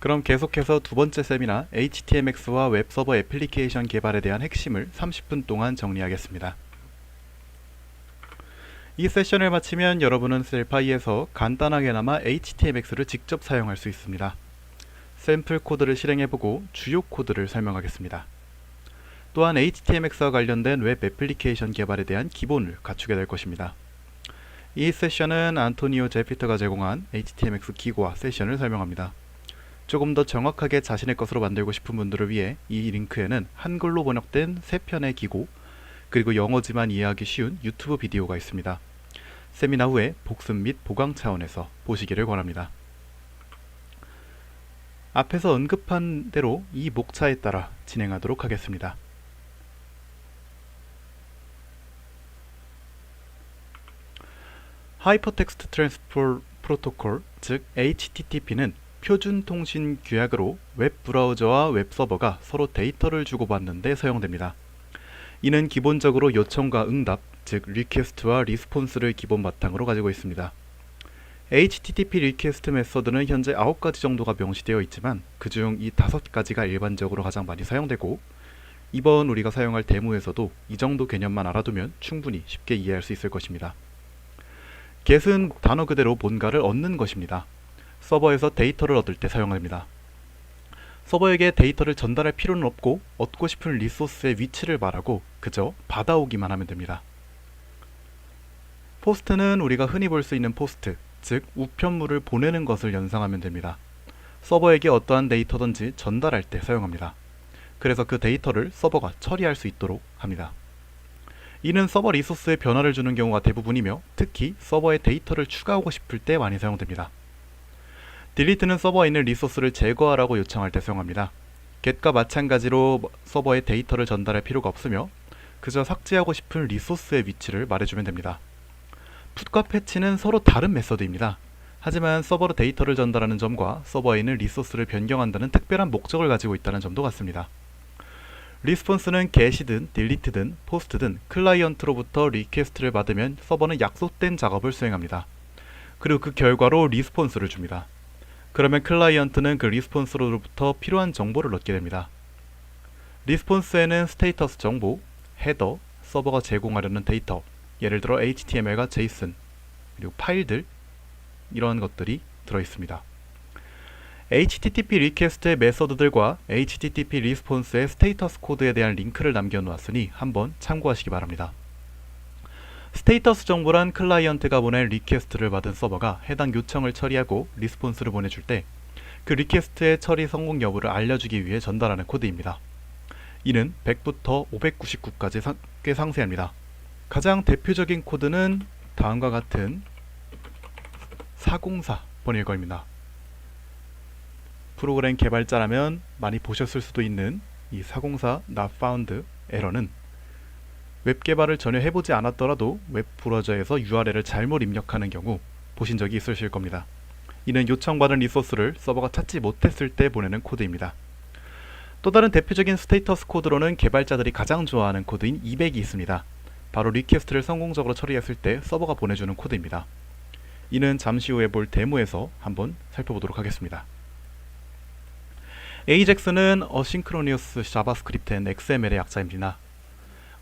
그럼 계속해서 두 번째 세미나 HTMX와 웹서버 애플리케이션 개발에 대한 핵심을 30분 동안 정리하겠습니다. 이 세션을 마치면 여러분은 셀파이에서 간단하게나마 HTMX를 직접 사용할 수 있습니다. 샘플 코드를 실행해보고 주요 코드를 설명하겠습니다. 또한 HTMX와 관련된 웹 애플리케이션 개발에 대한 기본을 갖추게 될 것입니다. 이 세션은 안토니오 제피터가 제공한 HTMX 기고와 세션을 설명합니다. 조금 더 정확하게 자신의 것으로 만들고 싶은 분들을 위해 이 링크에는 한글로 번역된 3편의 기고, 그리고 영어지만 이해하기 쉬운 유튜브 비디오가 있습니다. 세미나 후에 복습 및 보강 차원에서 보시기를 권합니다. 앞에서 언급한 대로 이 목차에 따라 진행하도록 하겠습니다. 하이퍼텍스트 트랜스포 프로토콜, 즉 HTTP는 표준 통신 규약으로 웹 브라우저와 웹 서버가 서로 데이터를 주고받는 데 사용됩니다. 이는 기본적으로 요청과 응답, 즉 리퀘스트와 리스폰스를 기본 바탕으로 가지고 있습니다. HTTP 리퀘스트 메서드는 현재 9가지 정도가 명시되어 있지만 그중 이 5가지가 일반적으로 가장 많이 사용되고, 이번 우리가 사용할 데모에서도 이 정도 개념만 알아두면 충분히 쉽게 이해할 수 있을 것입니다. get은 단어 그대로 뭔가를 얻는 것입니다. 서버에서 데이터를 얻을 때 사용됩니다. 서버에게 데이터를 전달할 필요는 없고 얻고 싶은 리소스의 위치를 말하고 그저 받아오기만 하면 됩니다. 포스트는 우리가 흔히 볼 수 있는 포스트, 즉 우편물을 보내는 것을 연상하면 됩니다. 서버에게 어떠한 데이터든지 전달할 때 사용합니다. 그래서 그 데이터를 서버가 처리할 수 있도록 합니다. 이는 서버 리소스에 변화를 주는 경우가 대부분이며 특히 서버에 데이터를 추가하고 싶을 때 많이 사용됩니다. delete는 서버에 있는 리소스를 제거하라고 요청할 때 사용합니다. get과 마찬가지로 서버에 데이터를 전달할 필요가 없으며 그저 삭제하고 싶은 리소스의 위치를 말해주면 됩니다. put과 patch는 서로 다른 메서드입니다. 하지만 서버로 데이터를 전달하는 점과 서버에 있는 리소스를 변경한다는 특별한 목적을 가지고 있다는 점도 같습니다. 리스폰스는 get이든 delete든 post든 클라이언트로부터 리퀘스트를 받으면 서버는 약속된 작업을 수행합니다. 그리고 그 결과로 리스폰스를 줍니다. 그러면 클라이언트는 그 리스폰스로부터 필요한 정보를 얻게 됩니다. 리스폰스에는 스테이터스 정보, 헤더, 서버가 제공하려는 데이터, 예를 들어 HTML과 JSON, 그리고 파일들, 이러한 것들이 들어있습니다. HTTP 리퀘스트의 메서드들과 HTTP 리스폰스의 스테이터스 코드에 대한 링크를 남겨놓았으니 한번 참고하시기 바랍니다. 스테이터스 정보란 클라이언트가 보낸 리퀘스트를 받은 서버가 해당 요청을 처리하고 리스폰스를 보내줄 때 그 리퀘스트의 처리 성공 여부를 알려주기 위해 전달하는 코드입니다. 이는 100부터 599까지 꽤 상세합니다. 가장 대표적인 코드는 다음과 같은 404번일 겁니다. 프로그램 개발자라면 많이 보셨을 수도 있는 이 404 not found 에러는 웹 개발을 전혀 해보지 않았더라도 웹 브라우저에서 URL을 잘못 입력하는 경우 보신 적이 있으실 겁니다. 이는 요청받은 리소스를 서버가 찾지 못했을 때 보내는 코드입니다. 또 다른 대표적인 스테이터스 코드로는 개발자들이 가장 좋아하는 코드인 200이 있습니다. 바로 리퀘스트를 성공적으로 처리했을 때 서버가 보내주는 코드입니다. 이는 잠시 후에 볼 데모에서 한번 살펴보도록 하겠습니다. AJAX는 Asynchronous JavaScript and XML의 약자입니다.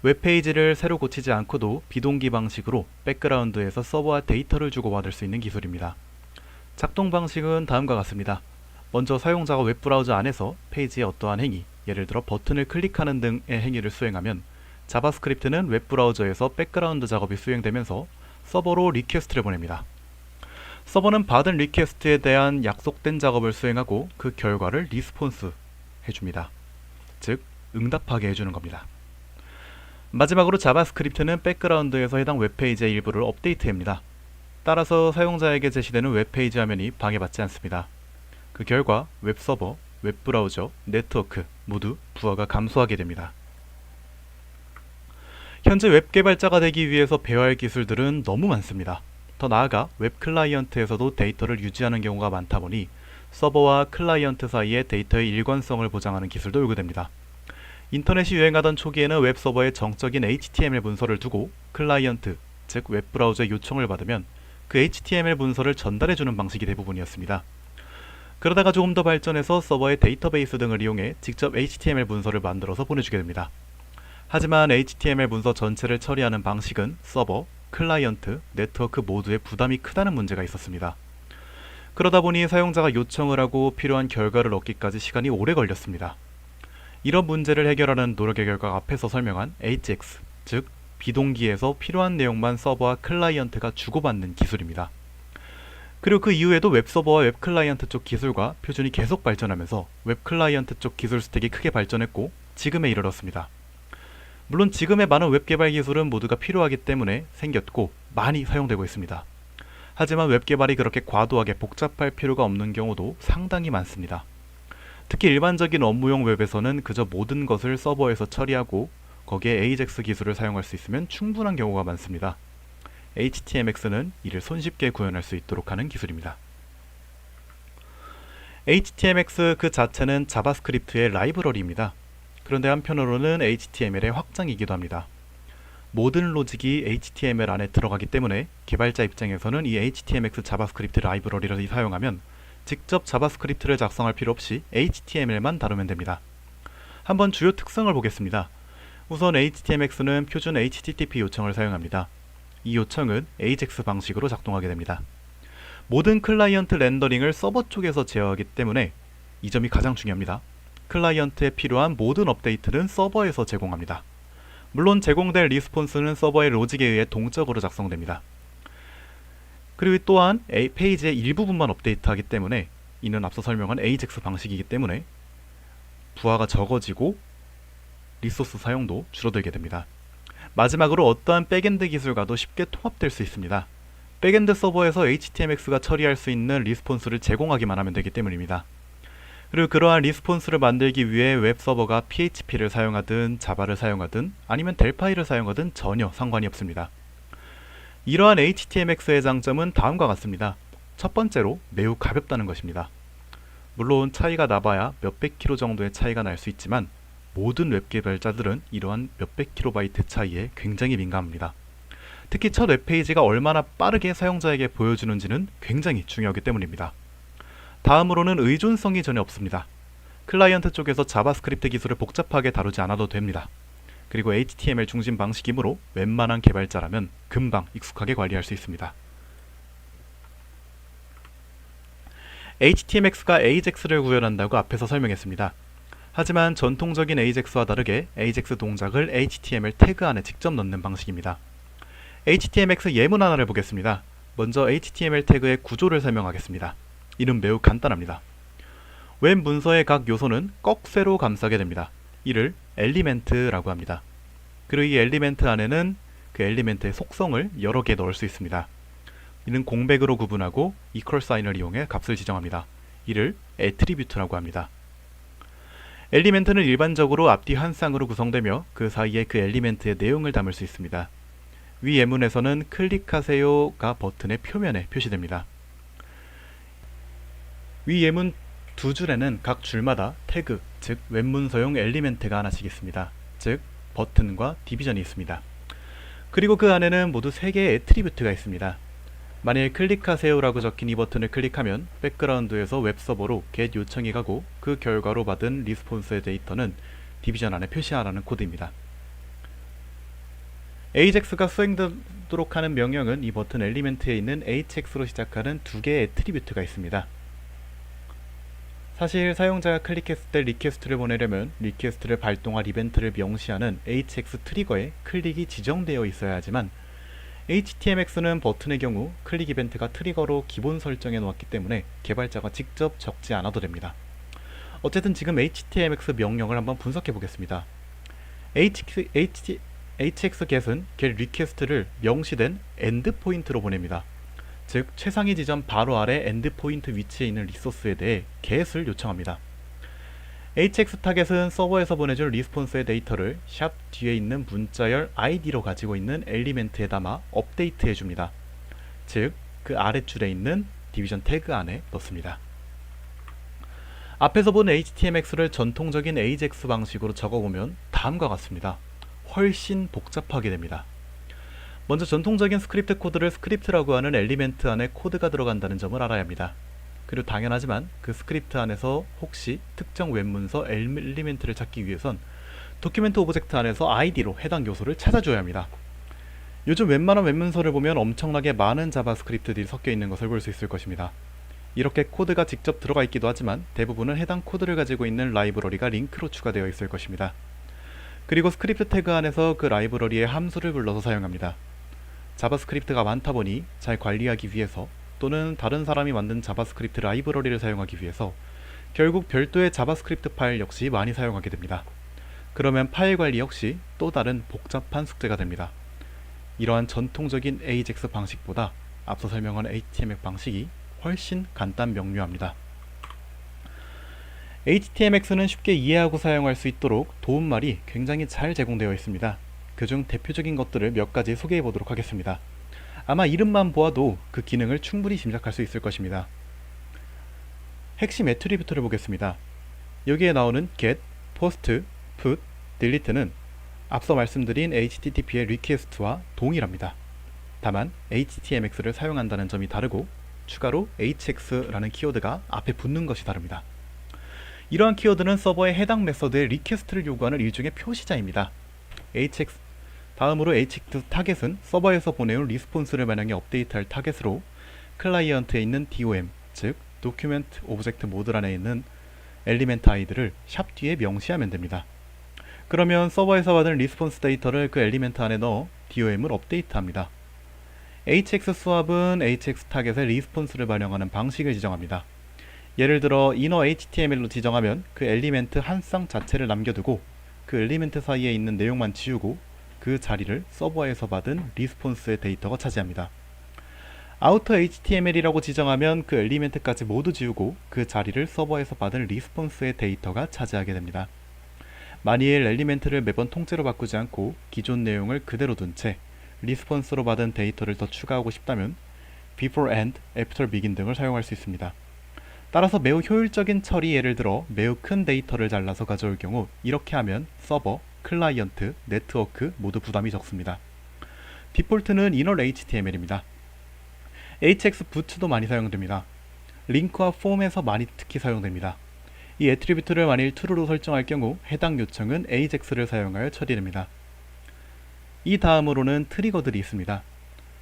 웹페이지를 새로 고치지 않고도 비동기 방식으로 백그라운드에서 서버와 데이터를 주고받을 수 있는 기술입니다. 작동 방식은 다음과 같습니다. 먼저 사용자가 웹브라우저 안에서 페이지의 어떠한 행위, 예를 들어 버튼을 클릭하는 등의 행위를 수행하면 자바스크립트는 웹브라우저에서 백그라운드 작업이 수행되면서 서버로 리퀘스트를 보냅니다. 서버는 받은 리퀘스트에 대한 약속된 작업을 수행하고 그 결과를 리스폰스 해줍니다. 즉 응답하게 해주는 겁니다. 마지막으로 자바스크립트는 백그라운드에서 해당 웹페이지의 일부를 업데이트합니다. 따라서 사용자에게 제시되는 웹페이지 화면이 방해받지 않습니다. 그 결과 웹서버, 웹브라우저, 네트워크 모두 부하가 감소하게 됩니다. 현재 웹 개발자가 되기 위해서 배워야 할 기술들은 너무 많습니다. 더 나아가 웹 클라이언트에서도 데이터를 유지하는 경우가 많다 보니 서버와 클라이언트 사이의 데이터의 일관성을 보장하는 기술도 요구됩니다. 인터넷이 유행하던 초기에는 웹서버에 정적인 HTML 문서를 두고 클라이언트, 즉 웹브라우저의 요청을 받으면 그 HTML 문서를 전달해주는 방식이 대부분이었습니다. 그러다가 조금 더 발전해서 서버의 데이터베이스 등을 이용해 직접 HTML 문서를 만들어서 보내주게 됩니다. 하지만 HTML 문서 전체를 처리하는 방식은 서버, 클라이언트, 네트워크 모두에 부담이 크다는 문제가 있었습니다. 그러다 보니 사용자가 요청을 하고 필요한 결과를 얻기까지 시간이 오래 걸렸습니다. 이런 문제를 해결하는 노력의 결과 앞에서 설명한 HX, 즉 비동기에서 필요한 내용만 서버와 클라이언트가 주고받는 기술입니다. 그리고 그 이후에도 웹서버와 웹클라이언트 쪽 기술과 표준이 계속 발전하면서 웹클라이언트 쪽 기술 스택이 크게 발전했고 지금에 이르렀습니다. 물론 지금의 많은 웹개발 기술은 모두가 필요하기 때문에 생겼고 많이 사용되고 있습니다. 하지만 웹개발이 그렇게 과도하게 복잡할 필요가 없는 경우도 상당히 많습니다. 특히 일반적인 업무용 웹에서는 그저 모든 것을 서버에서 처리하고 거기에 AJAX 기술을 사용할 수 있으면 충분한 경우가 많습니다. HTMX는 이를 손쉽게 구현할 수 있도록 하는 기술입니다. HTMX 그 자체는 자바스크립트의 라이브러리입니다. 그런데 한편으로는 HTML의 확장이기도 합니다. 모든 로직이 HTML 안에 들어가기 때문에 개발자 입장에서는 이 HTMX 자바스크립트 라이브러리를 사용하면 직접 자바스크립트를 작성할 필요 없이 HTML만 다루면 됩니다. 한번 주요 특성을 보겠습니다. 우선 HTMX는 표준 HTTP 요청을 사용합니다. 이 요청은 AJAX 방식으로 작동하게 됩니다. 모든 클라이언트 렌더링을 서버 쪽에서 제어하기 때문에 이 점이 가장 중요합니다. 클라이언트에 필요한 모든 업데이트는 서버에서 제공합니다. 물론 제공될 리스폰스는 서버의 로직에 의해 동적으로 작성됩니다. 그리고 또한 페이지의 일부분만 업데이트하기 때문에 이는 앞서 설명한 AJAX 방식이기 때문에 부하가 적어지고 리소스 사용도 줄어들게 됩니다. 마지막으로 어떠한 백엔드 기술과도 쉽게 통합될 수 있습니다. 백엔드 서버에서 HTMX가 처리할 수 있는 리스폰스를 제공하기만 하면 되기 때문입니다. 그리고 그러한 리스폰스를 만들기 위해 웹서버가 PHP를 사용하든 자바를 사용하든 아니면 델파이를 사용하든 전혀 상관이 없습니다. 이러한 HTMX의 장점은 다음과 같습니다. 첫 번째로 매우 가볍다는 것입니다. 물론 차이가 나봐야 몇백 킬로 정도의 차이가 날 수 있지만 모든 웹개발자들은 이러한 몇백 킬로바이트 차이에 굉장히 민감합니다. 특히 첫 웹페이지가 얼마나 빠르게 사용자에게 보여주는지는 굉장히 중요하기 때문입니다. 다음으로는 의존성이 전혀 없습니다. 클라이언트 쪽에서 자바스크립트 기술을 복잡하게 다루지 않아도 됩니다. 그리고 HTML 중심 방식이므로 웬만한 개발자라면 금방 익숙하게 관리할 수 있습니다. HTMX가 AJAX를 구현한다고 앞에서 설명했습니다. 하지만 전통적인 AJAX와 다르게 AJAX 동작을 HTML 태그 안에 직접 넣는 방식입니다. HTMX 예문 하나를 보겠습니다. 먼저 HTML 태그의 구조를 설명하겠습니다. 이는 매우 간단합니다. 웹 문서의 각 요소는 꺽쇠로 감싸게 됩니다. 이를 엘리멘트라고 합니다. 그리고 이 엘리멘트 안에는 그 엘리멘트의 속성을 여러 개 넣을 수 있습니다. 이는 공백으로 구분하고 이퀄 사인을 이용해 값을 지정합니다. 이를 애트리뷰트라고 합니다. 엘리멘트는 일반적으로 앞뒤 한 쌍으로 구성되며 그 사이에 그 엘리멘트의 내용을 담을 수 있습니다. 위 예문에서는 클릭하세요가 버튼의 표면에 표시됩니다. 위 예문 두 줄에는 각 줄마다 태그, 즉 웹문서용 엘리멘트가 하나씩 있습니다. 즉 버튼과 디비전이 있습니다. 그리고 그 안에는 모두 3개의 애트리뷰트가 있습니다. 만일 클릭하세요라고 적힌 이 버튼을 클릭하면 백그라운드에서 웹서버로 get 요청이 가고 그 결과로 받은 리스폰스의 데이터는 디비전 안에 표시하라는 코드입니다. AJAX가 수행되도록 하는 명령은 이 버튼 엘리멘트에 있는 hx로 시작하는 2개의 애트리뷰트가 있습니다. 사실 사용자가 클릭했을 때 리퀘스트를 보내려면 리퀘스트를 발동할 이벤트를 명시하는 hx 트리거에 클릭이 지정되어 있어야 하지만 HTMX는 버튼의 경우 클릭 이벤트가 트리거로 기본 설정해 놓았기 때문에 개발자가 직접 적지 않아도 됩니다. 어쨌든 지금 HTMX 명령을 한번 분석해 보겠습니다. hxget은 get request를 명시된 엔드포인트로 보냅니다. 즉 최상위 지점 바로 아래 엔드포인트 위치에 있는 리소스에 대해 get을 요청합니다. hx타겟은 서버에서 보내줄 리스폰스의 데이터를 샵 뒤에 있는 문자열 id로 가지고 있는 엘리멘트에 담아 업데이트 해줍니다. 즉 그 아랫줄에 있는 디비전 태그 안에 넣습니다. 앞에서 본 HTMX를 전통적인 AJAX 방식으로 적어보면 다음과 같습니다. 훨씬 복잡하게 됩니다. 먼저 전통적인 스크립트 코드를 스크립트라고 하는 엘리멘트 안에 코드가 들어간다는 점을 알아야 합니다. 그리고 당연하지만 그 스크립트 안에서 혹시 특정 웹문서 엘리멘트를 찾기 위해선 도큐멘트 오브젝트 안에서 id로 해당 요소를 찾아줘야 합니다. 요즘 웬만한 웹문서를 보면 엄청나게 많은 자바스크립트들이 섞여 있는 것을 볼 수 있을 것입니다. 이렇게 코드가 직접 들어가 있기도 하지만 대부분은 해당 코드를 가지고 있는 라이브러리가 링크로 추가되어 있을 것입니다. 그리고 스크립트 태그 안에서 그 라이브러리의 함수를 불러서 사용합니다. 자바스크립트가 많다 보니 잘 관리하기 위해서 또는 다른 사람이 만든 자바스크립트 라이브러리를 사용하기 위해서 결국 별도의 자바스크립트 파일 역시 많이 사용하게 됩니다. 그러면 파일 관리 역시 또 다른 복잡한 숙제가 됩니다. 이러한 전통적인 AJAX 방식보다 앞서 설명한 HTML 방식이 훨씬 간단 명료합니다. HTMX는 쉽게 이해하고 사용할 수 있도록 도움말이 굉장히 잘 제공되어 있습니다. 그중 대표적인 것들을 몇 가지 소개해 보도록 하겠습니다. 아마 이름만 보아도 그 기능을 충분히 짐작할 수 있을 것입니다. 핵심 애트리뷰트를 보겠습니다. 여기에 나오는 get, post, put, delete는 앞서 말씀드린 HTTP의 리퀘스트와 동일합니다. 다만 HTMX를 사용한다는 점이 다르고 추가로 hx라는 키워드가 앞에 붙는 것이 다릅니다. 이러한 키워드는 서버의 해당 메서드의 리퀘스트를 요구하는 일종의 표시자입니다. 다음으로 hx 타겟은 서버에서 보내온 리스폰스를 만약에 업데이트할 타겟으로 클라이언트에 있는 DOM, 즉 도큐멘트 오브젝트 모듈 안에 있는 엘리멘트 id를 샵 뒤에 명시하면 됩니다. 그러면 서버에서 받은 리스폰스 데이터를 그 엘리멘트 안에 넣어 DOM을 업데이트합니다. hx 수압은 hx 타겟의 리스폰스를 반영하는 방식을 지정합니다. 예를 들어 inner html로 지정하면 그 엘리멘트 한 쌍 자체를 남겨두고 그 엘리멘트 사이에 있는 내용만 지우고 그 자리를 서버에서 받은 리스폰스의 데이터가 차지합니다. outer html이라고 지정하면 그 엘리멘트까지 모두 지우고 그 자리를 서버에서 받은 리스폰스의 데이터가 차지하게 됩니다. 만일 엘리멘트를 매번 통째로 바꾸지 않고 기존 내용을 그대로 둔 채 리스폰스로 받은 데이터를 더 추가하고 싶다면 before end, after begin 등을 사용할 수 있습니다. 따라서 매우 효율적인 처리, 예를 들어 매우 큰 데이터를 잘라서 가져올 경우 이렇게 하면 서버, 클라이언트, 네트워크 모두 부담이 적습니다. 디폴트는 inner HTML입니다. hx boot도 많이 사용됩니다. 링크와 폼에서 많이 특히 사용됩니다. 이 애트리뷰트를 만일 true로 설정할 경우 해당 요청은 AJAX를 사용하여 처리됩니다. 이 다음으로는 트리거들이 있습니다.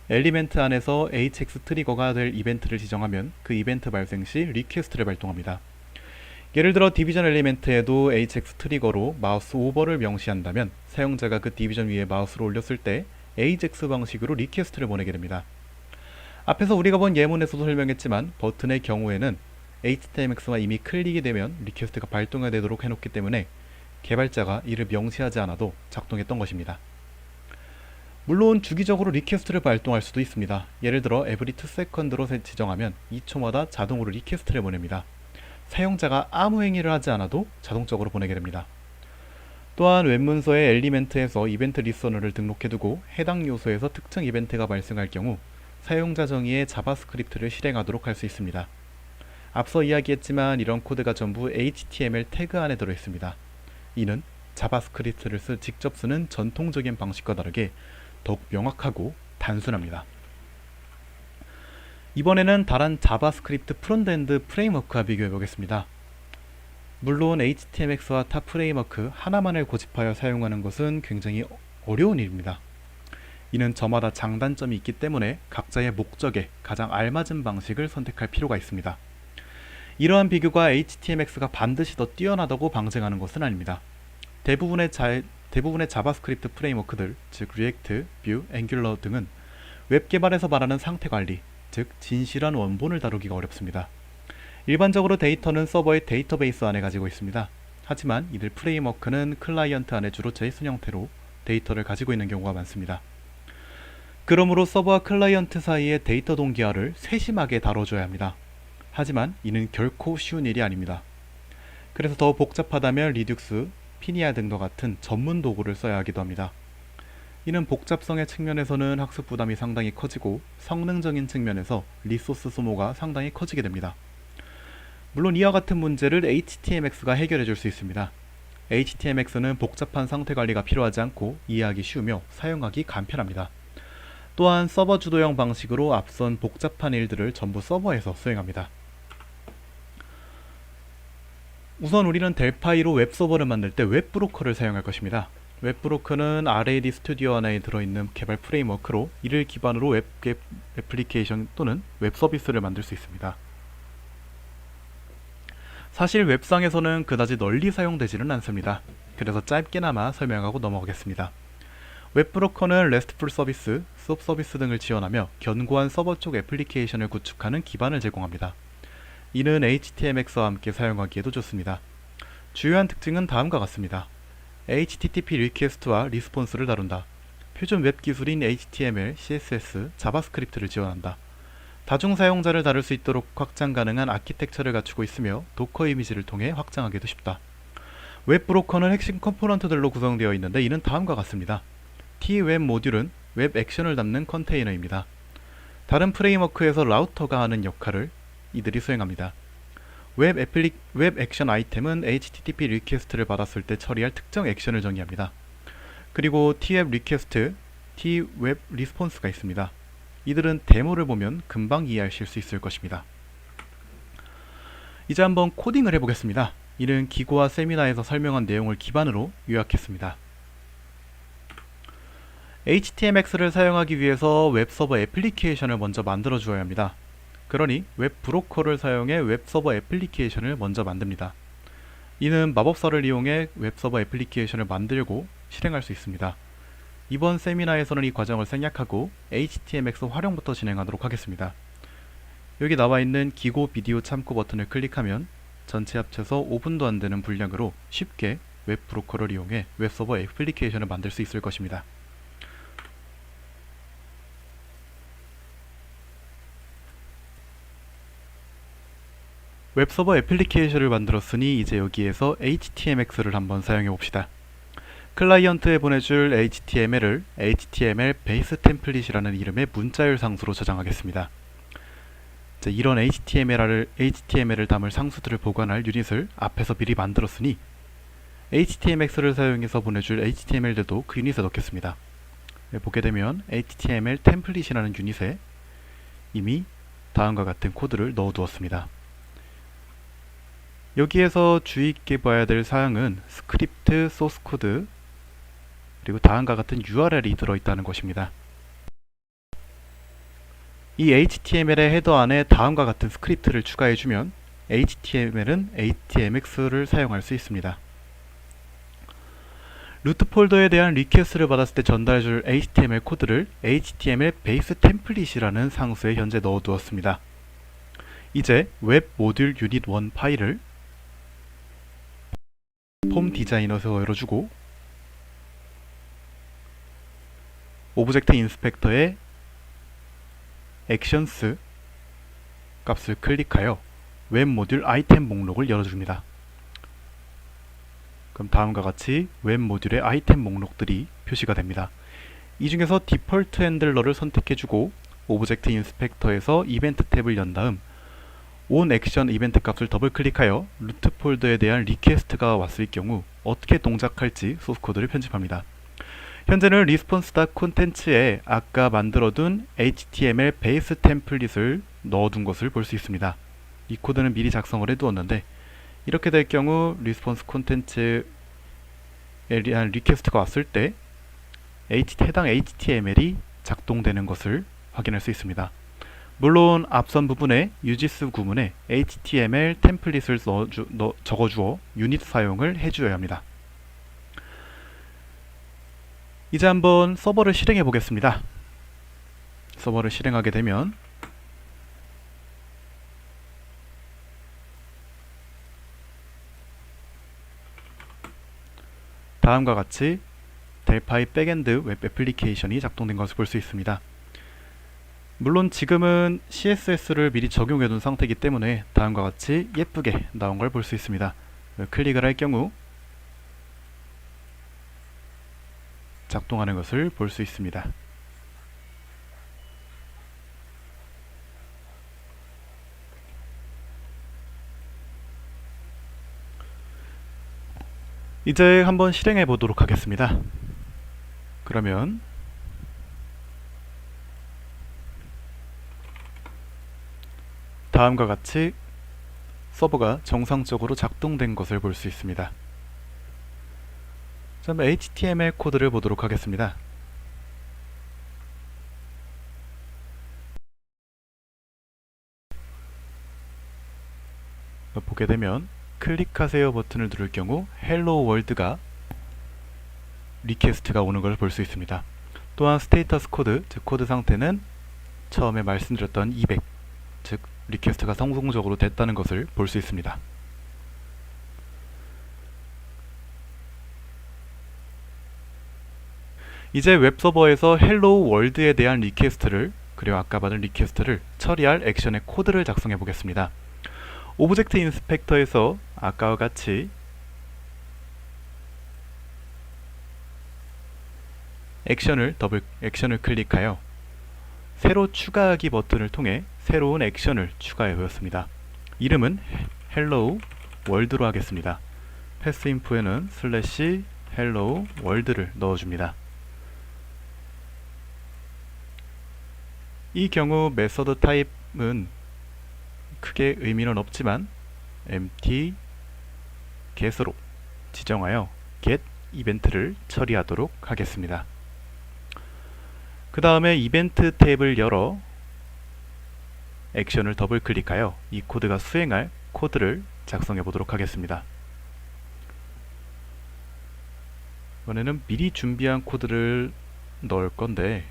엘리멘트 안에서 hx 트리거가 될 이벤트를 지정하면 그 이벤트 발생 시 리퀘스트를 발동합니다. 예를 들어 디비전 엘리멘트에도 hx 트리거로 마우스 오버를 명시한다면 사용자가 그 디비전 위에 마우스를 올렸을 때 AJAX 방식으로 리퀘스트를 보내게 됩니다. 앞에서 우리가 본 예문에서도 설명했지만 버튼의 경우에는 HTMX와 이미 클릭이 되면 리퀘스트가 발동이 되도록 해놓기 때문에 개발자가 이를 명시하지 않아도 작동했던 것입니다. 물론 주기적으로 리퀘스트를 발동할 수도 있습니다. 예를 들어 every 2second로 지정하면 2초마다 자동으로 리퀘스트를 보냅니다. 사용자가 아무 행위를 하지 않아도 자동적으로 보내게 됩니다. 또한 웹문서의 엘리멘트에서 이벤트 리서너를 등록해두고 해당 요소에서 특정 이벤트가 발생할 경우 사용자 정의의 자바스크립트를 실행하도록 할 수 있습니다. 앞서 이야기했지만 이런 코드가 전부 HTML 태그 안에 들어있습니다. 이는 자바스크립트를 직접 쓰는 전통적인 방식과 다르게 더욱 명확하고 단순합니다. 이번에는 다른 자바스크립트 프론트엔드 프레임워크와 비교해 보겠습니다. 물론 HTMX와 타 프레임워크 하나만을 고집하여 사용하는 것은 굉장히 어려운 일입니다. 이는 저마다 장단점이 있기 때문에 각자의 목적에 가장 알맞은 방식을 선택할 필요가 있습니다. 이러한 비교가 HTMX가 반드시 더 뛰어나다고 방증하는 것은 아닙니다. 대부분의 자바스크립트 프레임워크들, 즉 리액트, 뷰, 앵귤러 등은 웹 개발에서 말하는 상태 관리, 즉 진실한 원본을 다루기가 어렵습니다. 일반적으로 데이터는 서버의 데이터베이스 안에 가지고 있습니다. 하지만 이들 프레임워크는 클라이언트 안에 주로 JSON 형태로 데이터를 가지고 있는 경우가 많습니다. 그러므로 서버와 클라이언트 사이의 데이터 동기화를 세심하게 다뤄줘야 합니다. 하지만 이는 결코 쉬운 일이 아닙니다. 그래서 더 복잡하다면 리눅스, 피니아 등과 같은 전문 도구를 써야 하기도 합니다. 이는 복잡성의 측면에서는 학습 부담이 상당히 커지고 성능적인 측면에서 리소스 소모가 상당히 커지게 됩니다. 물론 이와 같은 문제를 HTMX가 해결해 줄 수 있습니다. HTMX는 복잡한 상태 관리가 필요하지 않고 이해하기 쉬우며 사용하기 간편합니다. 또한 서버 주도형 방식으로 앞선 복잡한 일들을 전부 서버에서 수행합니다. 우선 우리는 델파이로 웹서버를 만들 때 웹브로커를 사용할 것입니다. 웹브로커는 RAD 스튜디오 안에 들어있는 개발 프레임워크로 이를 기반으로 웹 애플리케이션 또는 웹 서비스를 만들 수 있습니다. 사실 웹상에서는 그다지 널리 사용되지는 않습니다. 그래서 짧게나마 설명하고 넘어가겠습니다. 웹브로커는 RESTful 서비스, SOAP 서비스 등을 지원하며 견고한 서버 쪽 애플리케이션을 구축하는 기반을 제공합니다. 이는 HTMX와 함께 사용하기에도 좋습니다. 주요한 특징은 다음과 같습니다. HTTP 리퀘스트와 리스폰스를 다룬다. 표준 웹 기술인 HTML, CSS, 자바스크립트를 지원한다. 다중 사용자를 다룰 수 있도록 확장 가능한 아키텍처를 갖추고 있으며 도커 이미지를 통해 확장하기도 쉽다. 웹 브로커는 핵심 컴포넌트들로 구성되어 있는데 이는 다음과 같습니다. T-웹 모듈은 웹 액션을 담는 컨테이너입니다. 다른 프레임워크에서 라우터가 하는 역할을 이들이 수행합니다. 웹 액션 아이템은 HTTP 리퀘스트를 받았을 때 처리할 특정 액션을 정의합니다. 그리고 T-웹 리퀘스트, T-웹 리스폰스가 있습니다. 이들은 데모를 보면 금방 이해하실 수 있을 것입니다. 이제 한번 코딩을 해보겠습니다. 이는 기고와 세미나에서 설명한 내용을 기반으로 요약했습니다. HTMX를 사용하기 위해서 웹서버 애플리케이션을 먼저 만들어 주어야 합니다. 그러니 웹 브로커를 사용해 웹서버 애플리케이션을 먼저 만듭니다. 이는 마법사를 이용해 웹서버 애플리케이션을 만들고 실행할 수 있습니다. 이번 세미나에서는 이 과정을 생략하고 HTMX 활용부터 진행하도록 하겠습니다. 여기 나와 있는 기고 비디오 참고 버튼을 클릭하면 전체 합쳐서 5분도 안 되는 분량으로 쉽게 웹 브로커를 이용해 웹서버 애플리케이션을 만들 수 있을 것입니다. 웹서버 애플리케이션을 만들었으니 이제 여기에서 HTMX를 한번 사용해 봅시다. 클라이언트에 보내줄 HTML을 HTML 베이스 템플릿이라는 이름의 문자열 상수로 저장하겠습니다. 이런 HTML을 담을 상수들을 보관할 유닛을 앞에서 미리 만들었으니 HTMX를 사용해서 보내줄 HTML들도 그 유닛에 넣겠습니다. 보게 되면 HTML 템플릿이라는 유닛에 이미 다음과 같은 코드를 넣어두었습니다. 여기에서 주의 있게 봐야 될 사항은 스크립트, 소스 코드, 그리고 다음과 같은 URL이 들어있다는 것입니다. 이 HTML의 헤더 안에 다음과 같은 스크립트를 추가해주면 HTML은 HTMX를 사용할 수 있습니다. 루트 폴더에 대한 리퀘스트를 받았을 때 전달해줄 HTML 코드를 HTML 베이스 템플릿이라는 상수에 현재 넣어두었습니다. 이제 웹 모듈 유닛 1 파일을 폼 디자이너에서 열어주고 오브젝트 인스펙터의 액션스 값을 클릭하여 웹 모듈 아이템 목록을 열어줍니다. 그럼 다음과 같이 웹 모듈의 아이템 목록들이 표시가 됩니다. 이 중에서 디폴트 핸들러를 선택해주고 오브젝트 인스펙터에서 이벤트 탭을 연 다음 온 액션 이벤트 값을 더블 클릭하여 루트 폴더에 대한 리퀘스트가 왔을 경우 어떻게 동작할지 소스 코드를 편집합니다. 현재는 response.content에 아까 만들어둔 HTML 베이스 템플릿을 넣어둔 것을 볼 수 있습니다. 이 코드는 미리 작성을 해두었는데 이렇게 될 경우 response content에 대한 리퀘스트가 왔을 때 해당 HTML이 작동되는 것을 확인할 수 있습니다. 물론 앞선 부분에 UGS 구문에 HTML 템플릿을 적어주어 유닛 사용을 해주어야 합니다. 이제 한번 서버를 실행해 보겠습니다. 서버를 실행하게 되면 다음과 같이 델파이 백엔드 웹 애플리케이션이 작동된 것을 볼 수 있습니다. 물론 지금은 CSS를 미리 적용해 둔 상태이기 때문에 다음과 같이 예쁘게 나온 걸 볼 수 있습니다. 클릭을 할 경우 작동하는 것을 볼 수 있습니다. 이제 한번 실행해 보도록 하겠습니다. 그러면 다음과 같이 서버가 정상적으로 작동된 것을 볼 수 있습니다. 자, 한번 HTML 코드를 보도록 하겠습니다. 보게 되면 클릭하세요 버튼을 누를 경우 헬로 월드가 리퀘스트가 오는 걸 볼 수 있습니다. 또한 스테이터스 코드, 즉 코드 상태는 처음에 말씀드렸던 200, 즉 리퀘스트가 성공적으로 됐다는 것을 볼 수 있습니다. 이제 웹서버에서 헬로 월드에 대한 리퀘스트를, 그리고 아까 받은 리퀘스트를 처리할 액션의 코드를 작성해 보겠습니다. 오브젝트 인스펙터에서 아까와 같이 액션을 클릭하여 새로 추가하기 버튼을 통해 새로운 액션을 추가해 보였습니다. 이름은 hello world로 하겠습니다. 패스인포에는 /hello world를 넣어줍니다. 이 경우 메서드 타입은 크게 의미는 없지만 empty get으로 지정하여 get 이벤트를 처리하도록 하겠습니다. 그 다음에 이벤트 탭을 열어 액션을 더블 클릭하여 이 코드가 수행할 코드를 작성해 보도록 하겠습니다. 이번에는 미리 준비한 코드를 넣을 건데,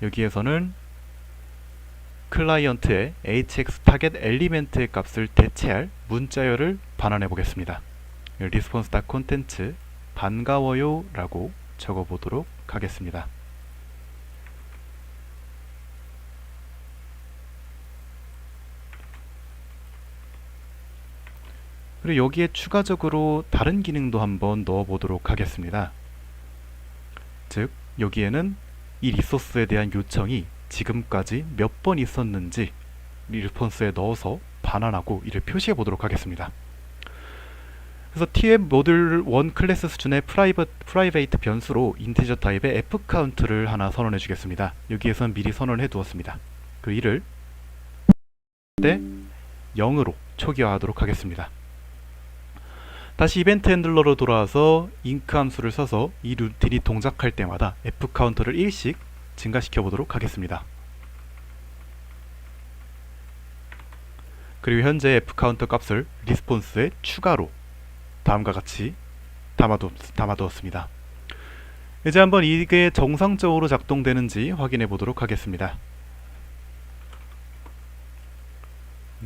여기에서는 클라이언트의 hx 타겟 엘리멘트의 값을 대체할 문자열을 반환해 보겠습니다. response.contents 반가워요 라고 적어 보도록 하겠습니다. 그리고 여기에 추가적으로 다른 기능도 한번 넣어 보도록 하겠습니다. 즉 여기에는 이 리소스에 대한 요청이 지금까지 몇 번 있었는지 리스폰스에 넣어서 반환하고 이를 표시해 보도록 하겠습니다. 그래서 tf 모듈 1 클래스 수준의 프라이베이트 변수로 인티저 타입의 fCount를 하나 선언해 주겠습니다. 여기에선 미리 선언해 두었습니다. 그 이를 0으로 초기화하도록 하겠습니다. 다시 이벤트 핸들러로 돌아와서 인크 함수를 써서 이 루틴이 동작할 때마다 fCounter를 1씩 증가시켜 보도록 하겠습니다. 그리고 현재 fCounter 값을 리스폰스에 추가로 다음과 같이 담아두었습니다. 이제 한번 이게 정상적으로 작동되는지 확인해 보도록 하겠습니다.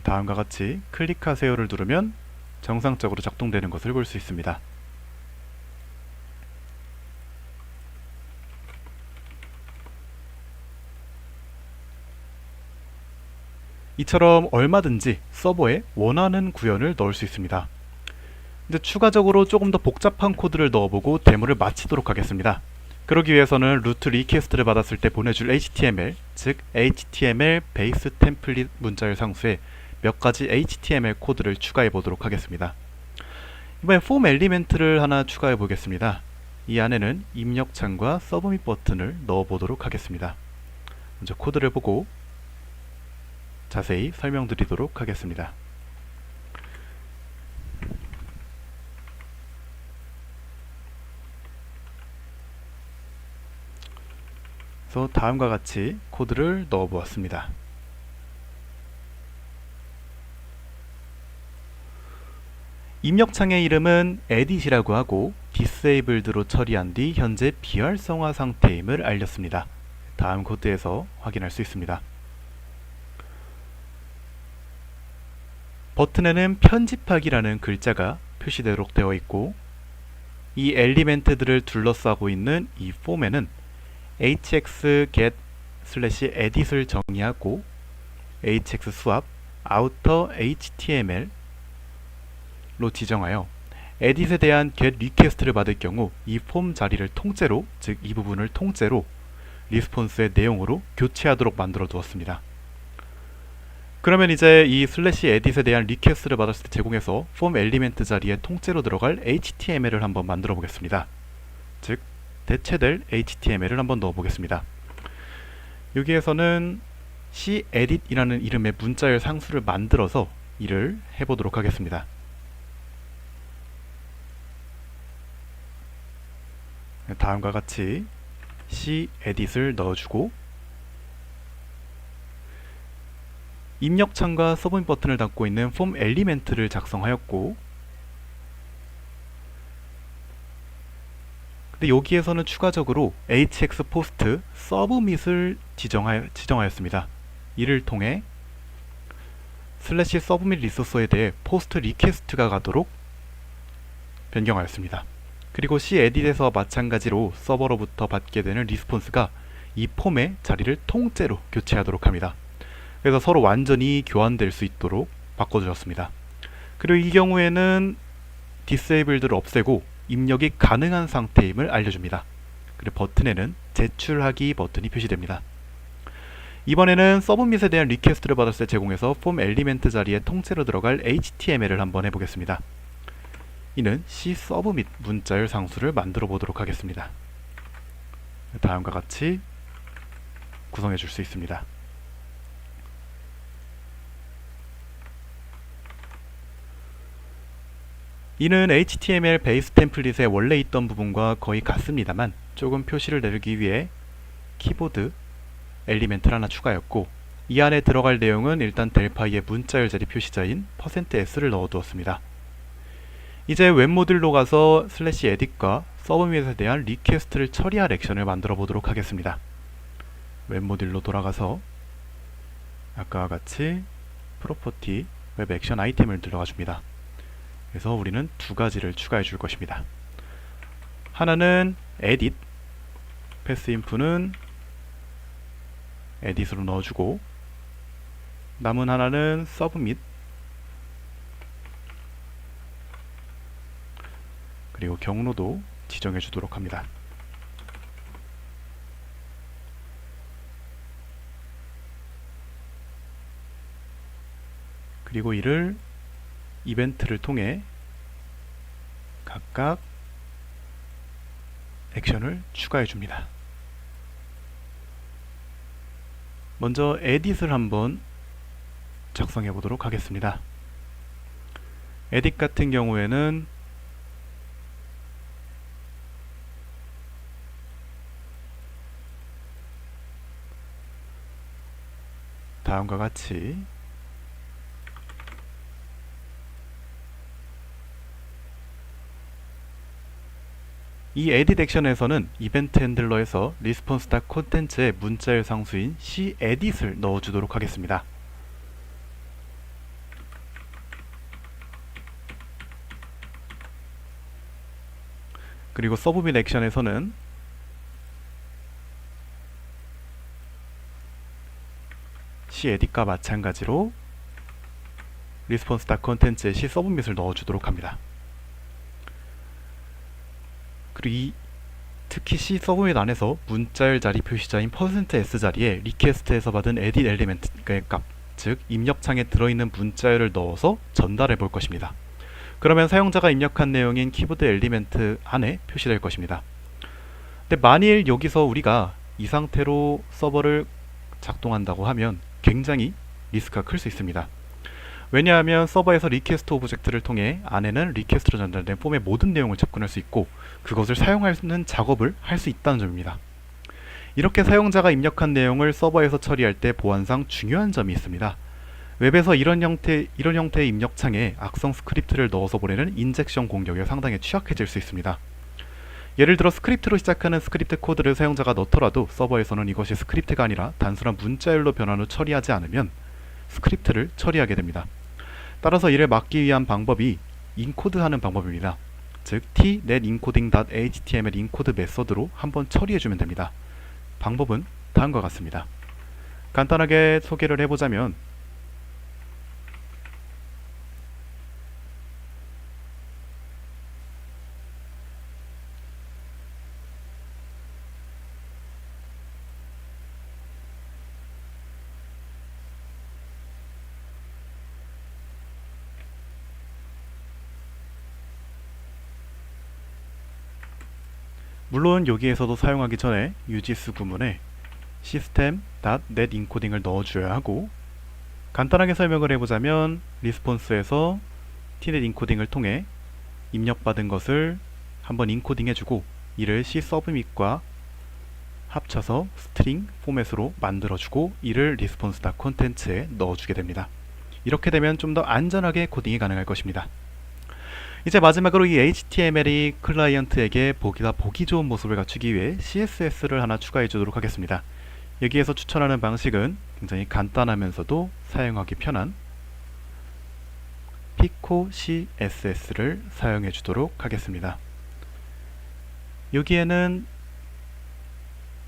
다음과 같이 클릭하세요를 누르면 정상적으로 작동되는 것을 볼 수 있습니다. 이처럼 얼마든지 서버에 원하는 구현을 넣을 수 있습니다. 이제 추가적으로 조금 더 복잡한 코드를 넣어보고 데모를 마치도록 하겠습니다. 그러기 위해서는 루트 리퀘스트를 받았을 때 보내줄 HTML, 즉 HTML 베이스 템플릿 문자열 상수에 몇 가지 HTML 코드를 추가해 보도록 하겠습니다. 이번엔 폼 엘리멘트를 하나 추가해 보겠습니다. 이 안에는 입력창과 서브밋 버튼을 넣어 보도록 하겠습니다. 먼저 코드를 보고 자세히 설명드리도록 하겠습니다. 그래서 다음과 같이 코드를 넣어 보았습니다. 입력창의 이름은 edit이라고 하고 disabled로 처리한 뒤 현재 비활성화 상태임을 알렸습니다. 다음 코드에서 확인할 수 있습니다. 버튼에는 편집하기라는 글자가 표시되도록 되어 있고, 이 엘리멘트들을 둘러싸고 있는 이 폼에는 hx-get/edit을 정의하고 hx-swap outer html 로 지정하여 edit에 대한 get request를 받을 경우 이 폼 자리를 통째로, 즉 이 부분을 통째로 리스폰스의 내용으로 교체하도록 만들어 두었습니다. 그러면 이제 이 /edit에 대한 리퀘스트를 받았을 때 제공해서 폼 엘리멘트 자리에 통째로 들어갈 HTML을 한번 만들어 보겠습니다. 즉 대체될 HTML을 한번 넣어 보겠습니다. 여기에서는 cEdit이라는 이름의 문자열 상수를 만들어서 이를 해보도록 하겠습니다. 다음과 같이 cEdit을 넣어주고 입력창과 서브밋 버튼을 닫고 있는 폼 엘리멘트를 작성하였고, 근데 여기에서는 추가적으로 hx 포스트 서브밋을 지정하였습니다. 이를 통해 슬래시 서브밋 리소스에 대해 포스트 리퀘스트가 가도록 변경하였습니다. 그리고 cEdit에서 마찬가지로 서버로부터 받게 되는 리스폰스가 이 폼의 자리를 통째로 교체하도록 합니다. 그래서 서로 완전히 교환될 수 있도록 바꿔주었습니다. 그리고 이 경우에는 디세이블드를 없애고 입력이 가능한 상태임을 알려줍니다. 그리고 버튼에는 제출하기 버튼이 표시됩니다. 이번에는 서브밋에 대한 리퀘스트를 받았을 때 제공해서 폼 엘리멘트 자리에 통째로 들어갈 HTML을 한번 해보겠습니다. 이는 cSubmit 문자열 상수를 만들어 보도록 하겠습니다. 다음과 같이 구성해 줄 수 있습니다. 이는 HTML 베이스 템플릿에 원래 있던 부분과 거의 같습니다만 조금 표시를 내기 위해 키보드 엘리멘트를 하나 추가했고, 이 안에 들어갈 내용은 일단 델파이의 문자열 자리 표시자인 %s를 넣어두었습니다. 이제 웹 모듈로 가서 슬래시 에딧과 서브밋에 대한 리퀘스트를 처리할 액션을 만들어 보도록 하겠습니다. 웹 모듈로 돌아가서 아까와 같이 프로퍼티 웹 액션 아이템을 들어가 줍니다. 그래서 우리는 두 가지를 추가해 줄 것입니다. 하나는 edit, 패스인프는 edit으로 넣어주고, 남은 하나는 submit, 그리고 경로도 지정해 주도록 합니다. 그리고 이를 이벤트를 통해 각각 액션을 추가해 줍니다. 먼저 edit을 한번 작성해 보도록 하겠습니다. edit 같은 경우에는 다음과 같이 이 edit 액션에서는 이벤트 핸들러에서 response.content의 문자열 상수인 cEdit을 넣어주도록 하겠습니다. 그리고 서브밋 액션에서는 cEdit과 마찬가지로 response.content의 cSubmit을 넣어주도록 합니다. 그리고 특히 cSubmit 안에서 문자열 자리 표시자인 %s 자리에 리퀘스트에서 받은 edit 엘리멘트의 값, 즉 입력창에 들어있는 문자열을 넣어서 전달해 볼 것입니다. 그러면 사용자가 입력한 내용인 키보드 엘리멘트 안에 표시될 것입니다. 근데 만일 여기서 우리가 이 상태로 서버를 작동한다고 하면 굉장히 리스크가 클 수 있습니다. 왜냐하면 서버에서 리퀘스트 오브젝트를 통해 안에는 리퀘스트로 전달된 폼의 모든 내용을 접근할 수 있고 그것을 사용하는 작업을 할 수 있다는 점입니다. 이렇게 사용자가 입력한 내용을 서버에서 처리할 때 보안상 중요한 점이 있습니다. 웹에서 이런 형태의 입력창에 악성 스크립트를 넣어서 보내는 인젝션 공격에 상당히 취약해질 수 있습니다. 예를 들어 스크립트로 시작하는 스크립트 코드를 사용자가 넣더라도 서버에서는 이것이 스크립트가 아니라 단순한 문자열로 변환 후 처리하지 않으면 스크립트를 처리하게 됩니다. 따라서 이를 막기 위한 방법이 인코드하는 방법입니다. 즉 tNetEncoding.html 인코드 메서드로 한번 처리해주면 됩니다. 방법은 다음과 같습니다. 간단하게 소개를 해보자면 물론 여기에서도 사용하기 전에 UGS 구문에 system.NetEncoding을 넣어줘야 하고 간단하게 설명을 해보자면 리스폰스에서 tnet 인코딩을 통해 입력받은 것을 한번 인코딩 해주고 이를 C 서브밋과 합쳐서 스트링 포맷으로 만들어주고 이를 response.content에 넣어주게 됩니다. 이렇게 되면 좀 더 안전하게 코딩이 가능할 것입니다. 이제 마지막으로 이 HTML이 클라이언트에게 보기 좋은 모습을 갖추기 위해 CSS를 하나 추가해 주도록 하겠습니다. 여기에서 추천하는 방식은 굉장히 간단하면서도 사용하기 편한 피코 CSS를 사용해 주도록 하겠습니다. 여기에는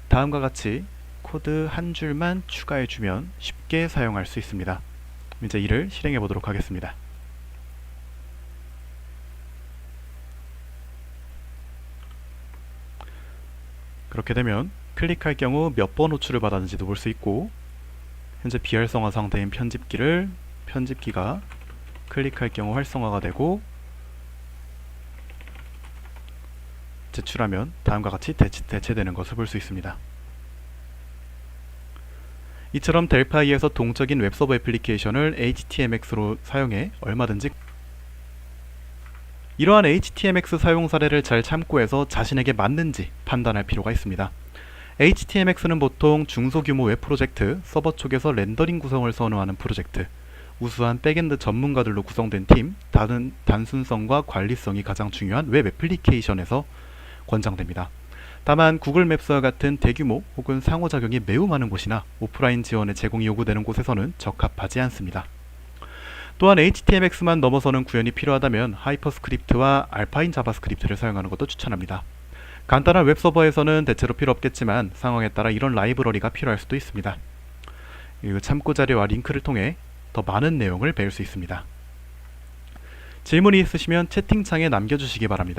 다음과 같이 코드 한 줄만 추가해 주면 쉽게 사용할 수 있습니다. 이제 이를 실행해 보도록 하겠습니다. 그렇게 되면 클릭할 경우 몇 번 호출을 받았는지도 볼 수 있고, 현재 비활성화 상태인 편집기를 편집기가 클릭할 경우 활성화가 되고 제출하면 다음과 같이 대체되는 것을 볼 수 있습니다. 이처럼 델파이에서 동적인 웹서버 애플리케이션을 HTMX로 사용해 얼마든지 이러한 HTMX 사용 사례를 잘 참고해서 자신에게 맞는지 판단할 필요가 있습니다. HTMX는 보통 중소규모 웹 프로젝트, 서버 쪽에서 렌더링 구성을 선호하는 프로젝트, 우수한 백엔드 전문가들로 구성된 팀, 단순성과 관리성이 가장 중요한 웹 애플리케이션에서 권장됩니다. 다만 구글 맵스와 같은 대규모 혹은 상호작용이 매우 많은 곳이나 오프라인 지원의 제공이 요구되는 곳에서는 적합하지 않습니다. 또한 HTMX만 넘어서는 구현이 필요하다면 하이퍼스크립트와 알파인 자바스크립트를 사용하는 것도 추천합니다. 간단한 웹서버에서는 대체로 필요 없겠지만 상황에 따라 이런 라이브러리가 필요할 수도 있습니다. 그리고 참고 자료와 링크를 통해 더 많은 내용을 배울 수 있습니다. 질문이 있으시면 채팅창에 남겨주시기 바랍니다.